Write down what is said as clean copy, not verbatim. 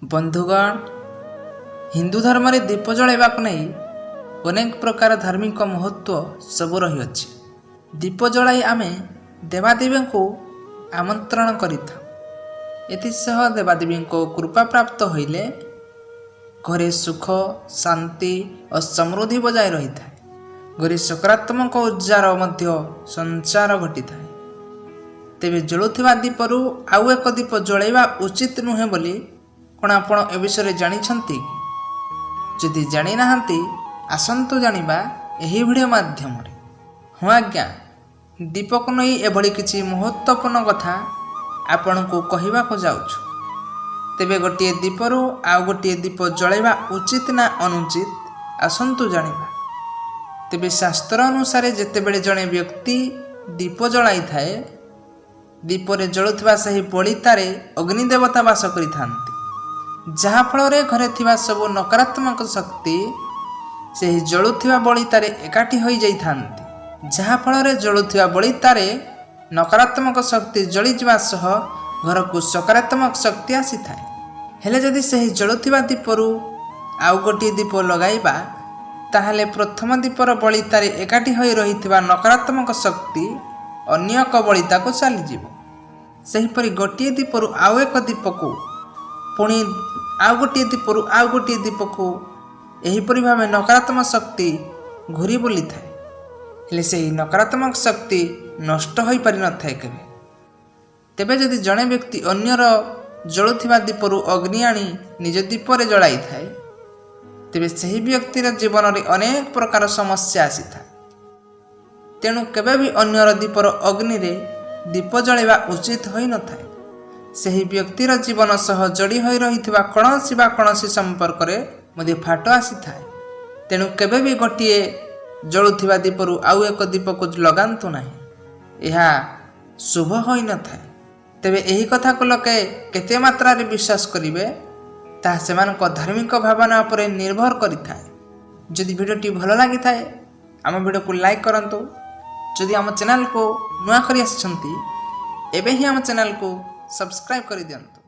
बंधुगण, हिंदू धर्म रे दीप जलाइबाक नहीं अनेक प्रकार धार्मिक महत्व सब रही अछि। दीप जलाई आमे देवादेवी को आमंत्रण करिथा। एथिसह देवादेवी को कृपा प्राप्त होइले घरे सुख शांति और समृद्धि बजाय रही था। घरे सकारात्मक ऊर्जार मध्य संचार घटी था। तेबे जलुथिबा दीपरू आउ एक दीप जलाइबा उचित नुहे बोली कौन आपण ए विषय जानिछंती? जदि जानी नाहंती आसंतु जानिबा एही वीडियो माध्यम रे। हाँ आज्ञा, दीप को नहीं एभली किछि महत्वपूर्ण कथा आपण को कहिबा को जाउछु। तेबे गोटिए दीपरू आउ गोटिए दीप जलाइबा उचित ना अनुचित आसंतु जानिबा। तेबे शास्त्र अनुसार जेतेबेले जणे व्यक्ति दीप जलाई थाए, दीपरे जलुथिबा सही बलितारे अग्नि देवता वास करिथांती, जहा फଳରେ घरे थिबा सब नकारात्मक शक्ति सही जलुथिबा बलितारे एकाठी होई जाइथांती। जहा फଳରେ जलुथिबा बलितारे नकारात्मक शक्ति जली जिबा सह घर को सकारात्मक शक्ति आसी थाए। हेले जदि सही जलुथिबा दीपरू आउ गोटिए दीप लगाइबा, ताहले प्रथम दीपर बलितारे एकाठी होई रहिथिबा नकारात्मक शक्ति अन्य एक बलिता को चली जीवो। सेहीपरि गोटिए दीपरू आउ एक दीप को पुणी आउ गोटिए दीपरू आउ गोटिए दीप को एहीपरि भावे नकारात्मक शक्ति घूरी बुली थाए। हेले सेही नकारात्मक शक्ति नष्ट होई पारि न थाए केबे। तेबे जदि जणे व्यक्ति अन्यर जलुथिबा दीपरू अग्नि आनी निज दीपरे जलाई थाए, तेबे सेही व्यक्तिर जीवन रे अनेक प्रकार समस्या आसी थाए। तेणु केबे भी अन्यर दीपर अग्नि रे दीप जलाइबा उचित होई न थाए। सेही व्यक्तिर जीवन सह जड़ी होई रहिथिबा कौनसी संपर्क रे मध्ये फाट आसी थाए। तेणु केबे भी गोटिए जलुथिबा दीपरू आउ एक दीप को लगांतु नाही, एहा शुभ होई न थाए। तेबे एही कथा को लोके केते मात्रा रे विश्वास करिवे ताहा सेमानक धार्मिक भावना पर निर्भर करिथाए। जदि वीडियोटी भल लागि थाए आम वीडियो को लाइक करंतु। जदि आम चैनल को नुआ करि आछंती एबे ही आम चैनल को सब्सक्राइब करि दियंतु।